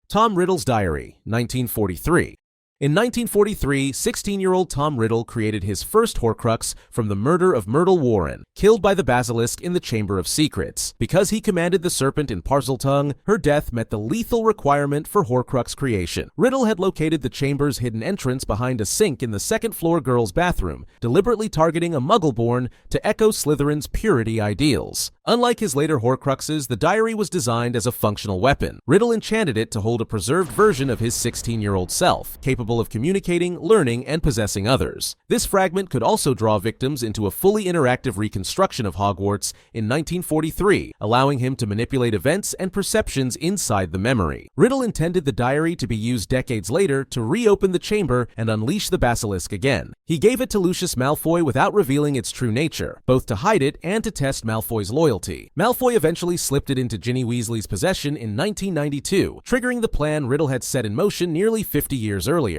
Tom Riddle's Diary, 1943. In 1943, 16-year-old Tom Riddle created his first Horcrux from the murder of Myrtle Warren, killed by the basilisk in the Chamber of Secrets. Because he commanded the serpent in Parseltongue, her death met the lethal requirement for Horcrux creation. Riddle had located the chamber's hidden entrance behind a sink in the second-floor girls' bathroom, deliberately targeting a Muggle-born to echo Slytherin's purity ideals. Unlike his later Horcruxes, the diary was designed as a functional weapon. Riddle enchanted it to hold a preserved version of his 16-year-old self, capable of communicating, learning, and possessing others. This fragment could also draw victims into a fully interactive reconstruction of Hogwarts in 1943, allowing him to manipulate events and perceptions inside the memory. Riddle intended the diary to be used decades later to reopen the chamber and unleash the basilisk again. He gave it to Lucius Malfoy without revealing its true nature, both to hide it and to test Malfoy's loyalty. Malfoy eventually slipped it into Ginny Weasley's possession in 1992, triggering the plan Riddle had set in motion nearly 50 years earlier. And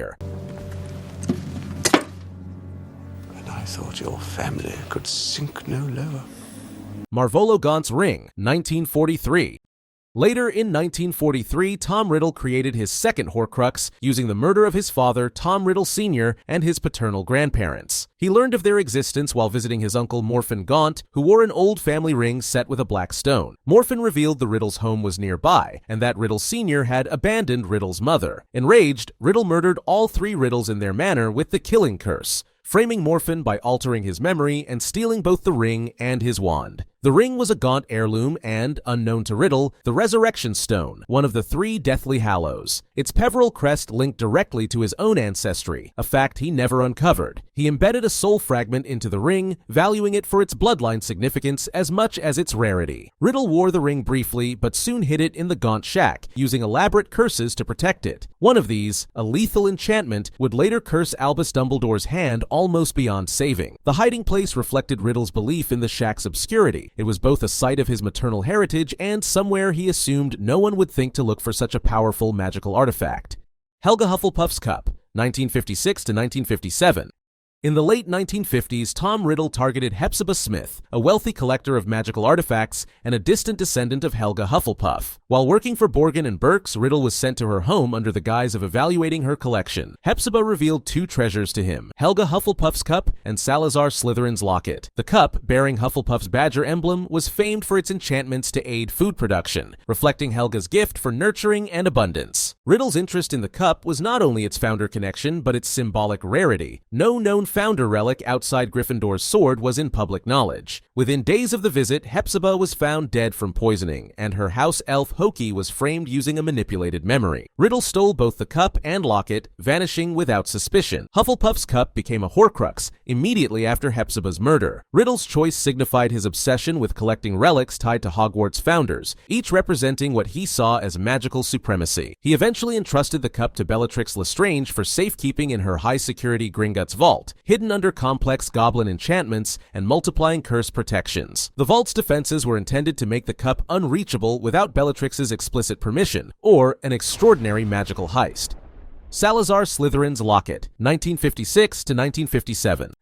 I thought your family could sink no lower. Marvolo Gaunt's Ring, 1943. Later in 1943, Tom Riddle created his second Horcrux using the murder of his father, Tom Riddle Sr., and his paternal grandparents. He learned of their existence while visiting his uncle Morphin Gaunt, who wore an old family ring set with a black stone. Morphin revealed the Riddle's home was nearby, and that Riddle Sr. had abandoned Riddle's mother. Enraged, Riddle murdered all three Riddles in their manor with the Killing Curse, framing Morphin by altering his memory and stealing both the ring and his wand. The ring was a Gaunt heirloom and, unknown to Riddle, the Resurrection Stone, one of the three Deathly Hallows. Its Peveril crest linked directly to his own ancestry, a fact he never uncovered. He embedded a soul fragment into the ring, valuing it for its bloodline significance as much as its rarity. Riddle wore the ring briefly, but soon hid it in the Gaunt shack, using elaborate curses to protect it. One of these, a lethal enchantment, would later curse Albus Dumbledore's hand almost beyond saving. The hiding place reflected Riddle's belief in the shack's obscurity. It was both a site of his maternal heritage and somewhere he assumed no one would think to look for such a powerful magical artifact. Helga Hufflepuff's Cup, 1956 to 1957. In the late 1950s, Tom Riddle targeted Hepzibah Smith, a wealthy collector of magical artifacts and a distant descendant of Helga Hufflepuff. While working for Borgin & Burkes, Riddle was sent to her home under the guise of evaluating her collection. Hepzibah revealed two treasures to him, Helga Hufflepuff's cup and Salazar Slytherin's locket. The cup, bearing Hufflepuff's badger emblem, was famed for its enchantments to aid food production, reflecting Helga's gift for nurturing and abundance. Riddle's interest in the cup was not only its founder connection, but its symbolic rarity. No known founder relic outside Gryffindor's sword was in public knowledge. Within days of the visit, Hepzibah was found dead from poisoning, and her house elf Hoki was framed using a manipulated memory. Riddle stole both the cup and locket, vanishing without suspicion. Hufflepuff's cup became a Horcrux immediately after Hepzibah's murder. Riddle's choice signified his obsession with collecting relics tied to Hogwarts founders, each representing what he saw as magical supremacy. He eventually entrusted the cup to Bellatrix Lestrange for safekeeping in her high-security Gringotts vault, hidden under complex goblin enchantments and multiplying curse protections. The vault's defenses were intended to make the cup unreachable without Bellatrix's explicit permission, or an extraordinary magical heist. Salazar Slytherin's Locket, 1956 to 1957.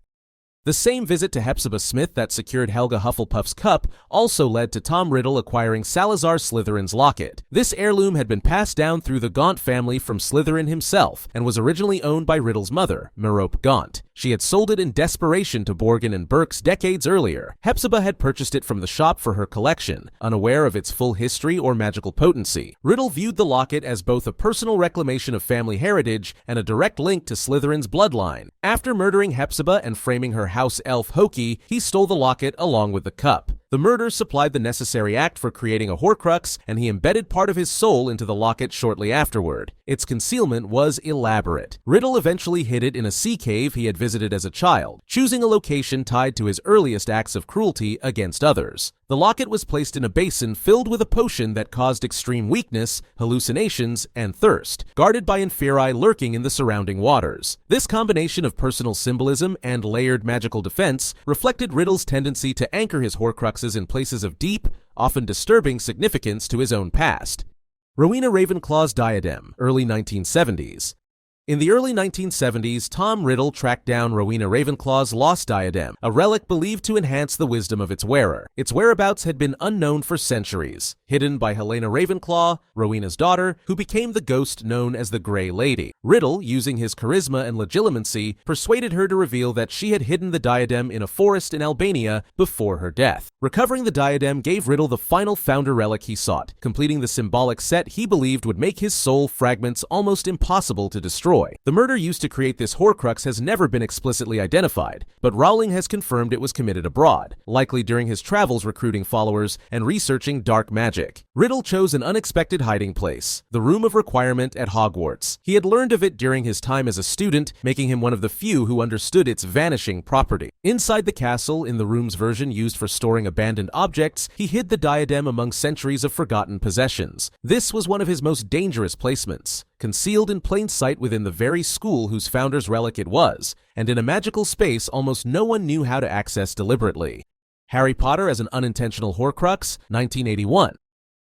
The same visit to Hepzibah Smith that secured Helga Hufflepuff's cup also led to Tom Riddle acquiring Salazar Slytherin's locket. This heirloom had been passed down through the Gaunt family from Slytherin himself and was originally owned by Riddle's mother, Merope Gaunt. She had sold it in desperation to Borgin & Burkes decades earlier. Hepzibah had purchased it from the shop for her collection, unaware of its full history or magical potency. Riddle viewed the locket as both a personal reclamation of family heritage and a direct link to Slytherin's bloodline. After murdering Hepzibah and framing her house elf Hoki, he stole the locket along with the cup. The murder supplied the necessary act for creating a Horcrux, and he embedded part of his soul into the locket shortly afterward. Its concealment was elaborate. Riddle eventually hid it in a sea cave he had visited as a child, choosing a location tied to his earliest acts of cruelty against others. The locket was placed in a basin filled with a potion that caused extreme weakness, hallucinations, and thirst, guarded by Inferi lurking in the surrounding waters. This combination of personal symbolism and layered magical defense reflected Riddle's tendency to anchor his Horcruxes in places of deep, often disturbing significance to his own past. Rowena Ravenclaw's Diadem, early 1970s. In the early 1970s, Tom Riddle tracked down Rowena Ravenclaw's lost diadem, a relic believed to enhance the wisdom of its wearer. Its whereabouts had been unknown for centuries, hidden by Helga Ravenclaw, Rowena's daughter, who became the ghost known as the Grey Lady. Riddle, using his charisma and legitimacy, persuaded her to reveal that she had hidden the diadem in a forest in Albania before her death. Recovering the diadem gave Riddle the final founder relic he sought, completing the symbolic set he believed would make his soul fragments almost impossible to destroy. The murder used to create this Horcrux has never been explicitly identified, but Rowling has confirmed it was committed abroad, likely during his travels recruiting followers and researching dark magic. Riddle chose an unexpected hiding place, the Room of Requirement at Hogwarts. He had learned of it during his time as a student, making him one of the few who understood its vanishing property. Inside the castle, in the room's version used for storing abandoned objects, he hid the diadem among centuries of forgotten possessions. This was one of his most dangerous placements, concealed in plain sight within the very school whose founder's relic it was, and in a magical space almost no one knew how to access deliberately. Harry Potter as an unintentional Horcrux, 1981.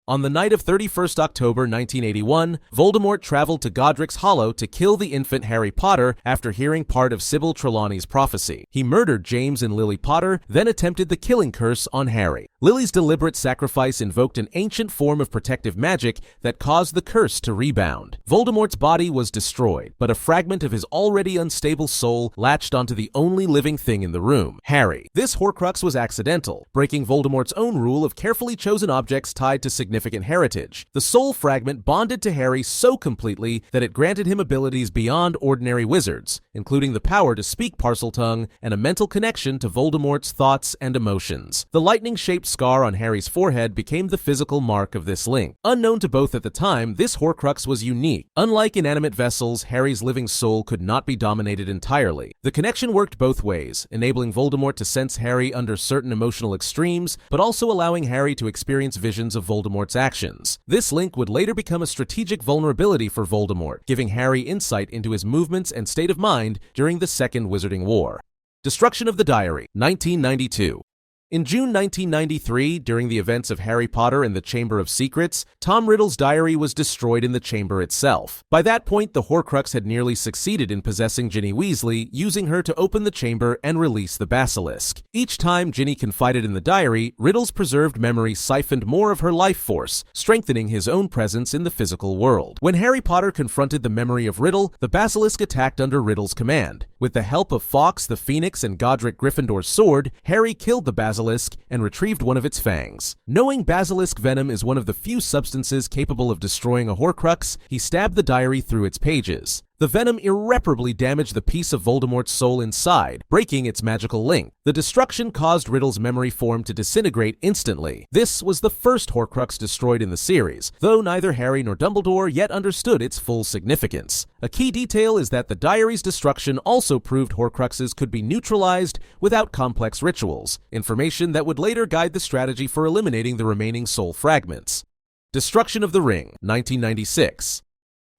On the night of 31st October 1981, Voldemort traveled to Godric's Hollow to kill the infant Harry Potter after hearing part of Sybil Trelawney's prophecy. He murdered James and Lily Potter, then attempted the killing curse on Harry. Lily's deliberate sacrifice invoked an ancient form of protective magic that caused the curse to rebound. Voldemort's body was destroyed, but a fragment of his already unstable soul latched onto the only living thing in the room, Harry. This Horcrux was accidental, breaking Voldemort's own rule of carefully chosen objects tied to significant heritage. The soul fragment bonded to Harry so completely that it granted him abilities beyond ordinary wizards, including the power to speak Parseltongue and a mental connection to Voldemort's thoughts and emotions. The lightning-shaped scar on Harry's forehead became the physical mark of this link. Unknown to both at the time, this Horcrux was unique. Unlike inanimate vessels, Harry's living soul could not be dominated entirely. The connection worked both ways, enabling Voldemort to sense Harry under certain emotional extremes, but also allowing Harry to experience visions of Voldemort's actions. This link would later become a strategic vulnerability for Voldemort, giving Harry insight into his movements and state of mind during the Second Wizarding War. Destruction of the Diary, 1992. In June 1993, during the events of Harry Potter and the Chamber of Secrets, Tom Riddle's diary was destroyed in the chamber itself. By that point, the Horcrux had nearly succeeded in possessing Ginny Weasley, using her to open the chamber and release the basilisk. Each time Ginny confided in the diary, Riddle's preserved memory siphoned more of her life force, strengthening his own presence in the physical world. When Harry Potter confronted the memory of Riddle, the basilisk attacked under Riddle's command. With the help of Fawkes the Phoenix and Godric Gryffindor's sword, Harry killed the basilisk and retrieved one of its fangs. Knowing basilisk venom is one of the few substances capable of destroying a Horcrux, he stabbed the diary through its pages. The venom irreparably damaged the piece of Voldemort's soul inside, breaking its magical link. The destruction caused Riddle's memory form to disintegrate instantly. This was the first Horcrux destroyed in the series, though neither Harry nor Dumbledore yet understood its full significance. A key detail is that the diary's destruction also proved Horcruxes could be neutralized without complex rituals, information that would later guide the strategy for eliminating the remaining soul fragments. Destruction of the Ring, 1996.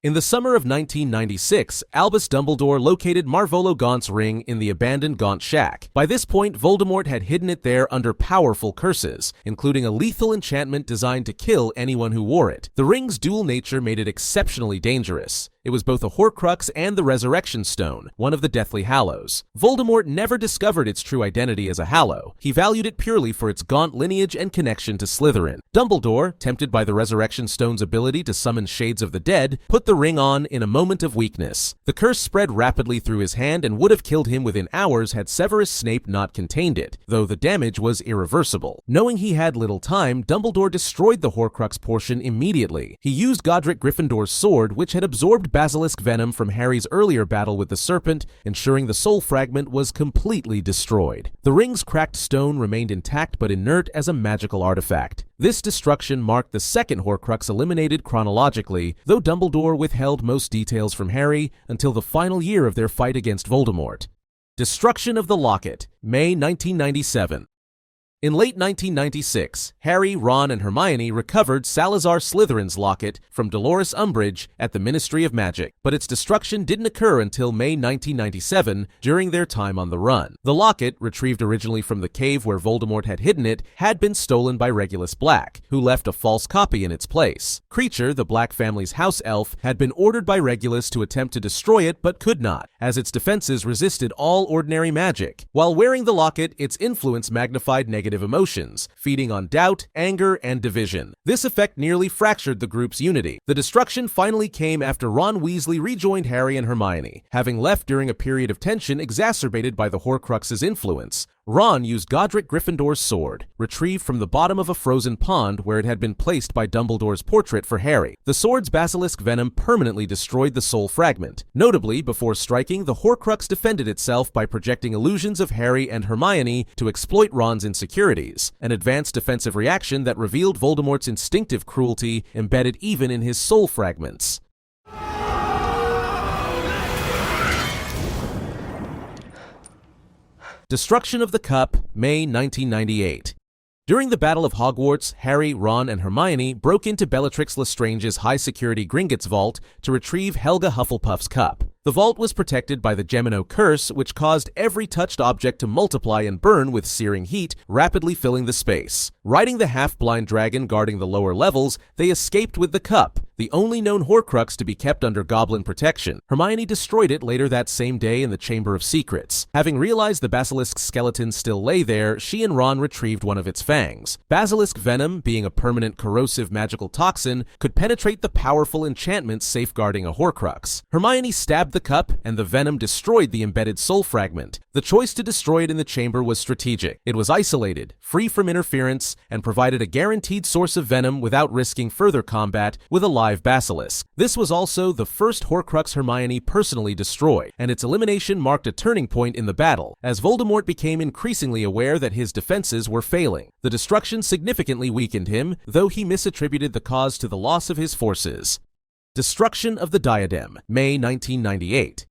In the summer of 1996, Albus Dumbledore located Marvolo Gaunt's ring in the abandoned Gaunt shack. By this point, Voldemort had hidden it there under powerful curses, including a lethal enchantment designed to kill anyone who wore it. The ring's dual nature made it exceptionally dangerous. It was both a Horcrux and the Resurrection Stone, one of the Deathly Hallows. Voldemort never discovered its true identity as a Hallow. He valued it purely for its Gaunt lineage and connection to Slytherin. Dumbledore, tempted by the Resurrection Stone's ability to summon shades of the dead, put the ring on in a moment of weakness. The curse spread rapidly through his hand and would have killed him within hours had Severus Snape not contained it, though the damage was irreversible. Knowing he had little time, Dumbledore destroyed the Horcrux portion immediately. He used Godric Gryffindor's sword, which had absorbed basilisk venom from Harry's earlier battle with the serpent, ensuring the soul fragment was completely destroyed. The ring's cracked stone remained intact but inert as a magical artifact. This destruction marked the second Horcrux eliminated chronologically, though Dumbledore withheld most details from Harry until the final year of their fight against Voldemort. Destruction of the Locket, May 1997. In late 1996, Harry, Ron, and Hermione recovered Salazar Slytherin's locket from Dolores Umbridge at the Ministry of Magic, but its destruction didn't occur until May 1997 during their time on the run. The locket, retrieved originally from the cave where Voldemort had hidden it, had been stolen by Regulus Black, who left a false copy in its place. Kreacher, the Black family's house elf, had been ordered by Regulus to attempt to destroy it but could not, as its defenses resisted all ordinary magic. While wearing the locket, its influence magnified negative emotions, feeding on doubt, anger, and division. This effect nearly fractured the group's unity. The destruction finally came after Ron Weasley rejoined Harry and Hermione, having left during a period of tension exacerbated by the Horcruxes' influence. Ron used Godric Gryffindor's sword, retrieved from the bottom of a frozen pond where it had been placed by Dumbledore's portrait for Harry. The sword's basilisk venom permanently destroyed the soul fragment. Notably, before striking, the Horcrux defended itself by projecting illusions of Harry and Hermione to exploit Ron's insecurities, an advanced defensive reaction that revealed Voldemort's instinctive cruelty embedded even in his soul fragments. Destruction of the Cup, May 1998. During the Battle of Hogwarts, Harry, Ron, and Hermione broke into Bellatrix Lestrange's high-security Gringotts vault to retrieve Helga Hufflepuff's cup. The vault was protected by the Gemino curse, which caused every touched object to multiply and burn with searing heat, rapidly filling the space. Riding the half-blind dragon guarding the lower levels, they escaped with the cup, the only known Horcrux to be kept under goblin protection. Hermione destroyed it later that same day in the Chamber of Secrets. Having realized the basilisk's skeleton still lay there, she and Ron retrieved one of its fangs. Basilisk venom, being a permanent corrosive magical toxin, could penetrate the powerful enchantments safeguarding a Horcrux. Hermione stabbed the cup, and the venom destroyed the embedded soul fragment. The choice to destroy it in the chamber was strategic. It was isolated, free from interference, and provided a guaranteed source of venom without risking further combat with a live basilisk. This was also the first Horcrux Hermione personally destroyed, and its elimination marked a turning point in the battle, as Voldemort became increasingly aware that his defenses were failing. The destruction significantly weakened him, though he misattributed the cause to the loss of his forces. Destruction of the Diadem, May 1998.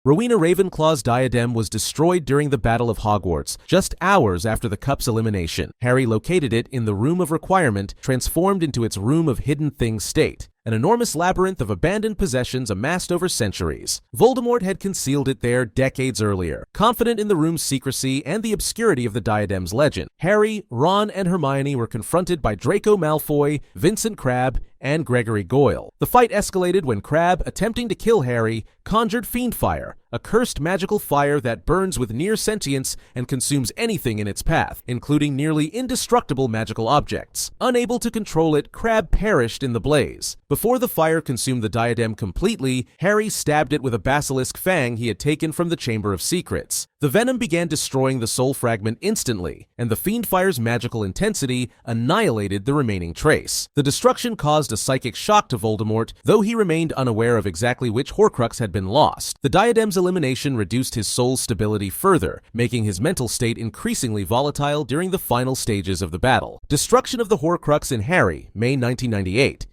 Rowena Ravenclaw's diadem was destroyed during the Battle of Hogwarts, just hours after the cup's elimination. Harry located it in the Room of Requirement, transformed into its Room of Hidden Things state, an enormous labyrinth of abandoned possessions amassed over centuries. Voldemort had concealed it there decades earlier, confident in the room's secrecy and the obscurity of the diadem's legend. Harry, Ron, and Hermione were confronted by Draco Malfoy, Vincent Crabbe, and Gregory Goyle. The fight escalated when Crabbe, attempting to kill Harry, conjured Fiendfire, a cursed magical fire that burns with near sentience and consumes anything in its path, including nearly indestructible magical objects. Unable to control it, Crabbe perished in the blaze. Before the fire consumed the diadem completely, Harry stabbed it with a basilisk fang he had taken from the Chamber of Secrets. The venom began destroying the soul fragment instantly, and the Fiendfire's magical intensity annihilated the remaining trace. The destruction caused a psychic shock to Voldemort, though he remained unaware of exactly which Horcrux had been lost. The diadem's elimination reduced his soul's stability further, making his mental state increasingly volatile during the final stages of the battle. Destruction of the Horcrux in Harry, May 1998.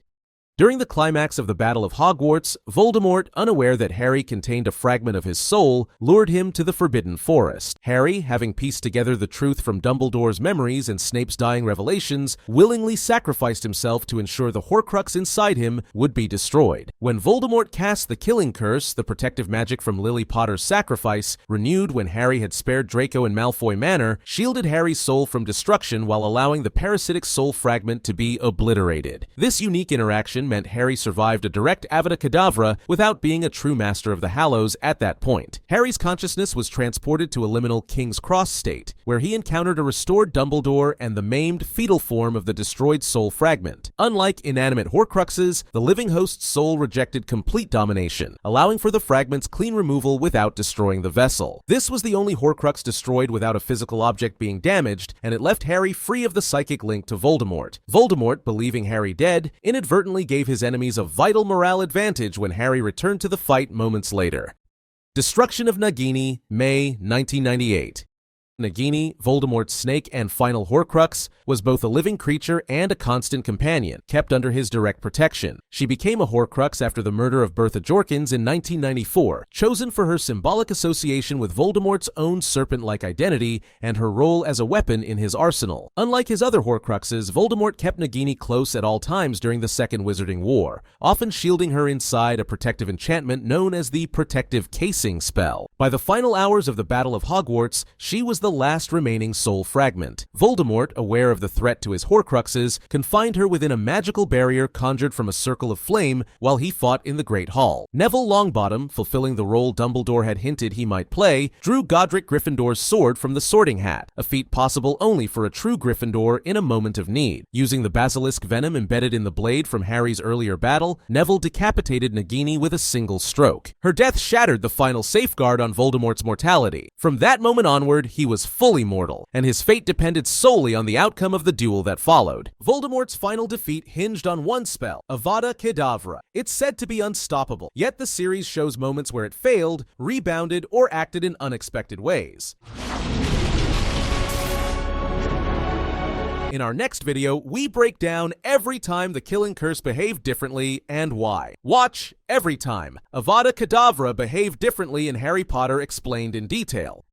During the climax of the Battle of Hogwarts, Voldemort, unaware that Harry contained a fragment of his soul, lured him to the Forbidden Forest. Harry, having pieced together the truth from Dumbledore's memories and Snape's dying revelations, willingly sacrificed himself to ensure the Horcrux inside him would be destroyed. When Voldemort cast the Killing Curse, the protective magic from Lily Potter's sacrifice, renewed when Harry had spared Draco and Malfoy Manor, shielded Harry's soul from destruction while allowing the parasitic soul fragment to be obliterated. This unique interaction meant Harry survived a direct Avada Kedavra without being a true master of the Hallows at that point. Harry's consciousness was transported to a liminal King's Cross state, where he encountered a restored Dumbledore and the maimed, fetal form of the destroyed soul fragment. Unlike inanimate Horcruxes, the living host's soul rejected complete domination, allowing for the fragment's clean removal without destroying the vessel. This was the only Horcrux destroyed without a physical object being damaged, and it left Harry free of the psychic link to Voldemort. Voldemort, believing Harry dead, inadvertently gave his enemies a vital morale advantage when Harry returned to the fight moments later. Destruction of Nagini, May 1998. Nagini, Voldemort's snake and final Horcrux, was both a living creature and a constant companion, kept under his direct protection. She became a Horcrux after the murder of Bertha Jorkins in 1994, chosen for her symbolic association with Voldemort's own serpent-like identity and her role as a weapon in his arsenal. Unlike his other Horcruxes, Voldemort kept Nagini close at all times during the Second Wizarding War, often shielding her inside a protective enchantment known as the Protective Casing spell. By the final hours of the Battle of Hogwarts, she was the last remaining soul fragment. Voldemort, aware of the threat to his Horcruxes, confined her within a magical barrier conjured from a circle of flame while he fought in the Great Hall. Neville Longbottom, fulfilling the role Dumbledore had hinted he might play, drew Godric Gryffindor's sword from the Sorting Hat, a feat possible only for a true Gryffindor in a moment of need. Using the basilisk venom embedded in the blade from Harry's earlier battle, Neville decapitated Nagini with a single stroke. Her death shattered the final safeguard on Voldemort's mortality. From that moment onward, he was fully mortal, and his fate depended solely on the outcome of the duel that followed. Voldemort's final defeat hinged on one spell, Avada Kedavra. It's said to be unstoppable, yet the series shows moments where it failed, rebounded, or acted in unexpected ways. In our next video, we break down every time the Killing Curse behaved differently and why. Watch every time Avada Kedavra behaved differently in Harry Potter explained in detail.